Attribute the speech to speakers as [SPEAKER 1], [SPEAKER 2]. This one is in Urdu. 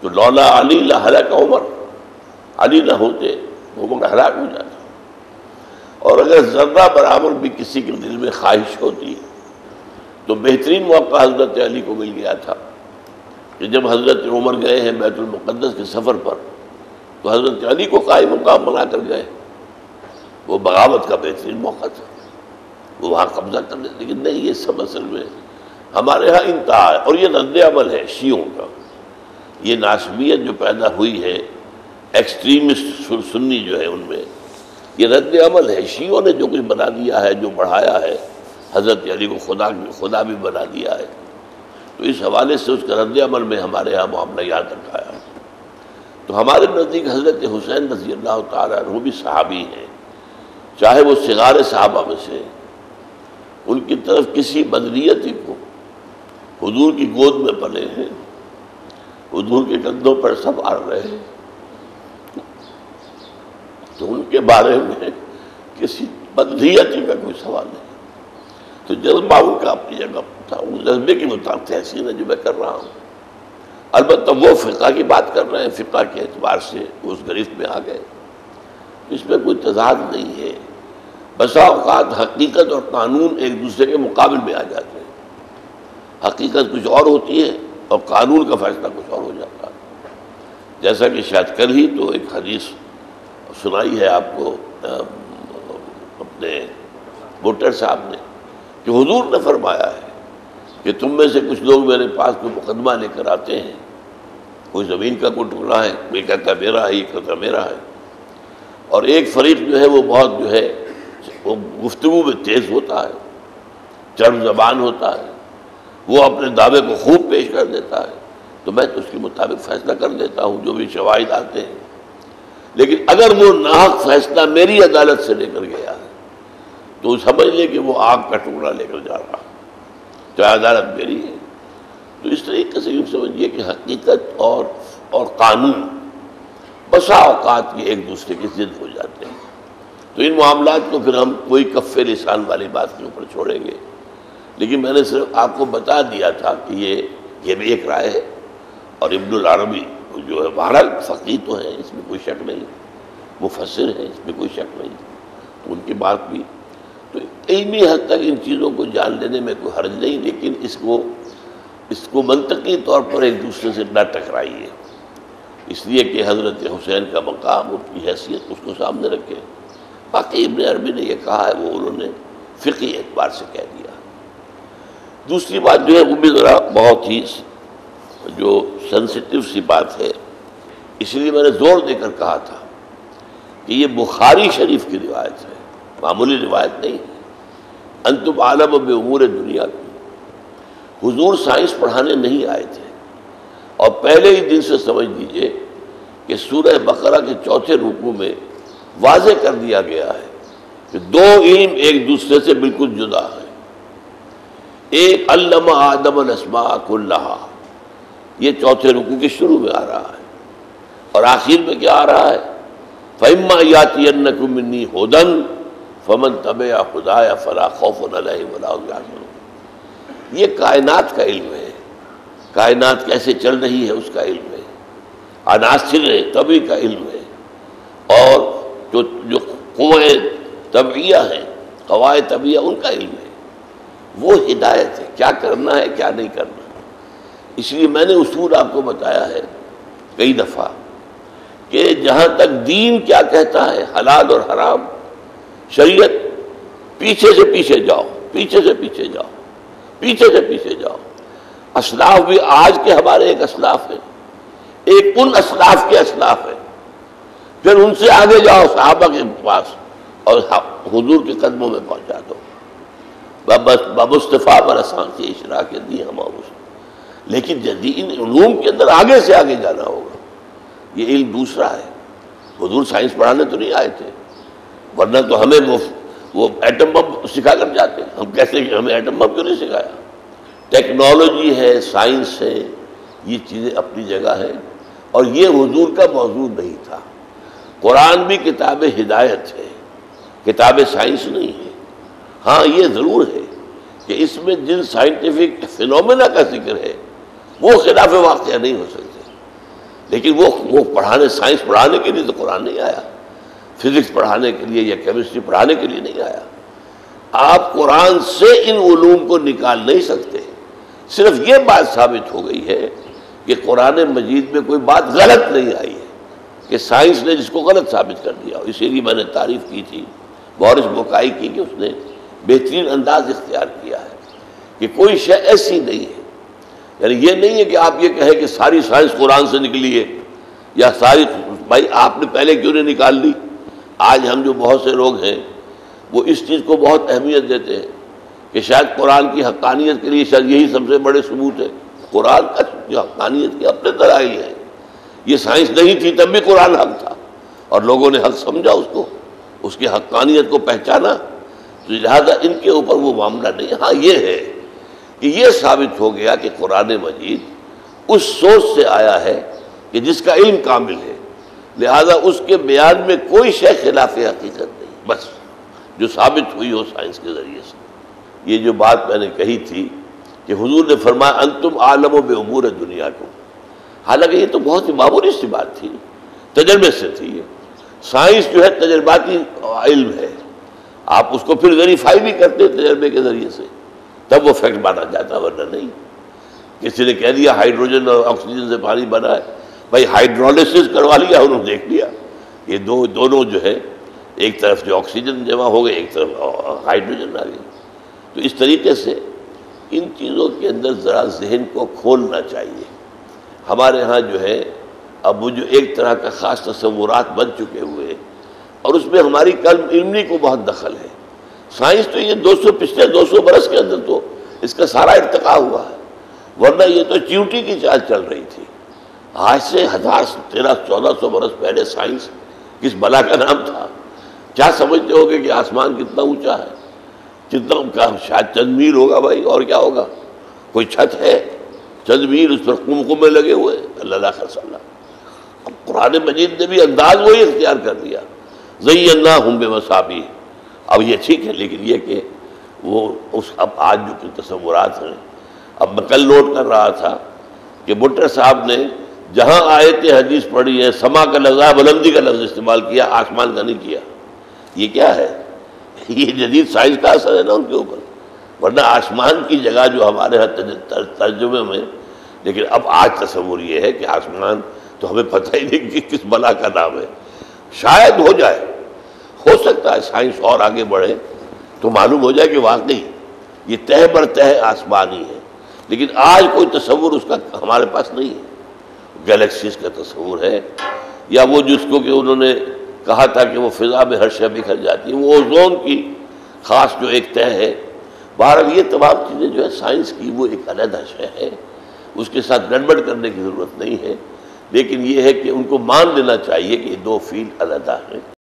[SPEAKER 1] تو لولا علی لہلک عمر، علی نہ ہوتے عمر ہلاک ہو جاتا. اور اگر ذرہ برابر بھی کسی کے دل میں خواہش ہوتی تو بہترین موقع حضرت علی کو مل گیا تھا کہ جب حضرت عمر گئے ہیں بیت المقدس کے سفر پر تو حضرت علی کو قائم مقام بنا کر گئے. وہ بغاوت کا بہترین موقع تھا، وہ وہاں قبضہ کر لیں. لیکن نہیں، یہ سب اصل میں ہمارے ہاں انتہا ہے. اور یہ رد عمل ہے شیعوں کا. یہ ناسبیت جو پیدا ہوئی ہے ایکسٹریمسٹ سنی جو ہے ان میں، یہ رد عمل ہے. شیعوں نے جو کچھ بنا دیا ہے، جو بڑھایا ہے، حضرت علی کو خدا بھی بنا دیا ہے. تو اس حوالے سے اس کا رد عمل میں ہمارے ہاں معاملہ یاد رکھا ہے. تو ہمارے نزدیک حضرت حسین رضی اللہ تعالیٰ عنہ بھی صحابی ہیں، چاہے وہ صغار صحابہ میں سے. ان کی طرف کسی بدنیتی کو، حضور کی گود میں پلے ہیں، حضور کے کندھوں پر سب آ رہے ہیں، تو ان کے بارے میں کسی بدنیتی کا کوئی سوال نہیں. تو جذبہ ان کا اپنی جگہ تھا، اس جذبے کی مطابق تحسین ہے جو میں کر رہا ہوں. البتہ وہ فقہ کی بات کر رہے ہیں، فقہ کے اعتبار سے اس گرفت میں آ گئے. اس میں کوئی تضاد نہیں ہے. بسا اوقات حقیقت اور قانون ایک دوسرے کے مقابل میں آ جاتے ہیں. حقیقت کچھ اور ہوتی ہے اور قانون کا فیصلہ کچھ اور ہو جاتا ہے. جیسا کہ شاید کل ہی تو ایک حدیث سنائی ہے آپ کو اپنے ووٹر صاحب نے، کہ حضور نے فرمایا ہے کہ تم میں سے کچھ لوگ میرے پاس کوئی مقدمہ لے کر آتے ہیں، کوئی زمین کا کوئی ٹکڑا ہے، کوئی کہتا میرا ہے، یہ کہتا میرا ہے. اور ایک فریق جو ہے وہ بہت جو ہے وہ گفتگو میں تیز ہوتا ہے، چرب زبان ہوتا ہے، وہ اپنے دعوے کو خوب پیش کر دیتا ہے. تو میں تو اس کے مطابق فیصلہ کر دیتا ہوں جو بھی شواہد آتے ہیں. لیکن اگر وہ ناحق فیصلہ میری عدالت سے لے کر گیا ہے تو سمجھ لے کہ وہ آگ کا ٹکڑا لے کر جا رہا، چاہے عدالت میری ہے. تو اس طریقے سے یوں سمجھیے کہ حقیقت اور قانون بسا اوقات یہ ایک دوسرے کی ضد ہو جاتے ہیں. تو ان معاملات کو پھر ہم کوئی کف لسان والی بات کے اوپر چھوڑیں گے. لیکن میں نے صرف آپ کو بتا دیا تھا کہ یہ بھی ایک رائے ہے. اور ابن العربی جو ہے بہرحال فقیہ تو ہیں، اس میں کوئی شک نہیں، مفسر ہیں، اس میں کوئی شک نہیں. تو ان کی بات بھی تو علمی حد تک ان چیزوں کو جان لینے میں کوئی حرج نہیں. لیکن اس کو منطقی طور پر ایک دوسرے سے نہ ٹکرائیے، اس لیے کہ حضرت حسین کا مقام، ان کی حیثیت اس کو سامنے رکھے. باقی ابن عربی نے یہ کہا ہے وہ انہوں نے فقہی اعتبار سے کہہ دیا. دوسری بات جو ہے وہ بھی ذرا بہت ہی جو سینسٹیو سی بات ہے، اس لیے میں نے زور دے کر کہا تھا کہ یہ بخاری شریف کی روایت ہے، معمولی روایت نہیں ہے. انتم عالم بامور دنیا کی. حضور سائنس پڑھانے نہیں آئے تھے، اور پہلے ہی دن سے سمجھ لیجئے کہ سورہ بقرہ کے چوتھے رکوع میں واضح کر دیا گیا ہے کہ دو علم ایک دوسرے سے بالکل جدا ہیں. ایک علم آدم الاسماء کلھا، یہ چوتھے رکوع کے شروع میں آ رہا ہے، اور آخر میں کیا آ رہا ہے؟ فَإِمَّا يَأْتِيَنَّكُم مِّنِّي هُدًى فَمَن تَبِعَ هُدَايَ فَلَا خَوْفٌ عَلَيْهِمْ وَلَا هُمْ يَحْزَنُونَ. یہ کائنات کا علم ہے، کائنات کیسے چل رہی ہے اس کا علم ہے، عناصر طبعی کا علم ہے، اور جو قوائے طبعیہ ہیں، قواعد طبعیہ، ان کا علم ہے. وہ ہدایت ہے، کیا کرنا ہے کیا نہیں کرنا. اس لیے میں نے اصول آپ کو بتایا ہے کئی دفعہ کہ جہاں تک دین کیا کہتا ہے، حلال اور حرام، شریعت، پیچھے سے پیچھے جاؤ، پیچھے سے پیچھے جاؤ، پیچھے سے پیچھے جاؤ. اسلاف بھی آج کے ہمارے ایک اسلاف ہے، ایک ان اسلاف کے اسلاف ہے. پھر ان سے آگے جاؤ صحابہ کے پاس اور حضور کے قدموں میں پہنچا دو. بمصطفیٰ پر آسان سے اشراق دی ہم. لیکن جدید علوم کے اندر آگے سے آگے جانا ہوگا. یہ علم دوسرا ہے. حضور سائنس پڑھانے تو نہیں آئے تھے، ورنہ تو ہمیں وہ ایٹم بم سکھا کر جاتے. ہم کہتے ہیں کہ ہمیں ایٹم بم کیوں نہیں سکھایا؟ ٹیکنالوجی ہے، سائنس ہے، یہ چیزیں اپنی جگہ ہیں، اور یہ حضور کا موضوع نہیں تھا. قرآن بھی کتاب ہدایت ہے، کتاب سائنس نہیں ہے. ہاں یہ ضرور ہے کہ اس میں جن سائنٹیفک فینومینا کا ذکر ہے وہ خلاف واقعہ نہیں ہو سکتے. لیکن وہ پڑھانے، سائنس پڑھانے کے لیے تو قرآن نہیں آیا، فزکس پڑھانے کے لیے یا کیمسٹری پڑھانے کے لیے نہیں آیا۔ آپ قرآن سے ان علوم کو نکال نہیں سکتے۔ صرف یہ بات ثابت ہو گئی ہے کہ قرآن مجید میں کوئی بات غلط نہیں آئی ہے، کہ سائنس نے جس کو غلط ثابت کر دیا۔ اسی لیے میں نے تعریف کی تھی بورس بوکائی کی کہ اس نے بہترین انداز اختیار کیا ہے کہ کوئی شے ایسی نہیں ہے، یعنی یہ نہیں ہے کہ آپ یہ کہیں کہ ساری سائنس قرآن سے نکلی ہے یا ساری، بھائی آپ نے پہلے کیوں نہیں نکال لی؟ آج ہم جو بہت سے لوگ ہیں وہ اس چیز کو بہت اہمیت دیتے ہیں کہ شاید قرآن کی حقانیت کے لیے شاید یہی سب سے بڑے ثبوت ہے۔ قرآن کا جو حقانیت کے اپنے دلائل ہیں، یہ سائنس نہیں تھی تب بھی قرآن حق تھا اور لوگوں نے حق سمجھا اس کو، اس کی حقانیت کو پہچانا، تو لہذا ان کے اوپر وہ معاملہ نہیں۔ ہاں یہ ہے کہ یہ ثابت ہو گیا کہ قرآن مجید اس سوچ سے آیا ہے کہ جس کا علم کامل ہے، لہذا اس کے بیان میں کوئی شے خلاف حقیقت نہیں، بس جو ثابت ہوئی ہو سائنس کے ذریعے سے۔ یہ جو بات میں نے کہی تھی کہ حضور نے فرمایا انتم عالم بامور دنیاکم، حالانکہ یہ تو بہت ہی معمولی سی بات تھی، تجربے سے تھی۔ یہ سائنس جو ہے تجرباتی علم ہے، آپ اس کو پھر ویریفائی بھی کرتے تجربے کے ذریعے سے، تب وہ فیکٹ مانا جاتا، ورنہ نہیں۔ کسی نے کہہ دیا ہائیڈروجن اور آکسیجن سے پانی بنا ہے، بھائی ہائیڈرولسس کروا لیا، انہوں نے دیکھ لیا یہ دونوں جو ہے ایک طرف جو آکسیجن جمع ہو گئے، ایک طرف ہائیڈروجن آ گئی۔ تو اس طریقے سے ان چیزوں کے اندر ذرا ذہن کو کھولنا چاہیے۔ ہمارے ہاں جو ہے اب وہ جو ایک طرح کا خاص تصورات بن چکے ہوئے، اور اس میں ہماری قلب علمی کو بہت دخل ہے۔ سائنس تو یہ پچھلے 200 برس کے اندر تو اس کا سارا ارتقا ہوا ہے، ورنہ یہ تو چیونٹی کی چال چل رہی تھی۔ آج سے 1300-1400 برس پہلے سائنس کس بلا کا نام تھا؟ کیا سمجھتے ہوگے کہ آسمان کتنا اونچا ہے، کتنا، شاید چند میل ہوگا بھائی، اور کیا ہوگا؟ کوئی چھت ہے چند میل، اس پر قمقمے لگے ہوئے، اللہ خیر صلی اللہ۔ اب قرآن مجید نے بھی انداز وہی اختیار کر دیا، زیناہم بمصابیح۔ اب یہ ٹھیک ہے، لیکن یہ کہ وہ اب آج جو تصورات ہیں، اب میں کل نوٹ کر رہا تھا کہ بٹر صاحب نے جہاں آیت حدیث پڑھی ہے سما کا لفظ، بلندی کا لفظ استعمال کیا، آسمان کا نہیں کیا۔ یہ کیا ہے؟ یہ جدید سائنس کا اثر ہے نا ان کے اوپر، ورنہ آسمان کی جگہ جو ہمارے ہاں ترجمے میں، لیکن اب آج تصور یہ ہے کہ آسمان تو ہمیں پتہ ہی نہیں کہ کس بلا کا نام ہے۔ شاید ہو جائے، ہو سکتا ہے سائنس اور آگے بڑھے تو معلوم ہو جائے کہ واقعی یہ تہ بر تہ آسمانی ہے، لیکن آج کوئی تصور اس کا ہمارے پاس نہیں ہے۔ گلیکسیز کا تصور ہے، یا وہ جس کو کہ انہوں نے کہا تھا کہ وہ فضا میں ہر شے بکھر جاتی ہے، وہ اوزون کی خاص جو ایک تہ ہے۔ بہرحال یہ تمام چیزیں جو ہے سائنس کی وہ ایک علیحدہ شے ہے، اس کے ساتھ گڑبڑ کرنے کی ضرورت نہیں ہے، لیکن یہ ہے کہ ان کو مان لینا چاہیے کہ یہ دو فیلڈ علیحدہ ہیں۔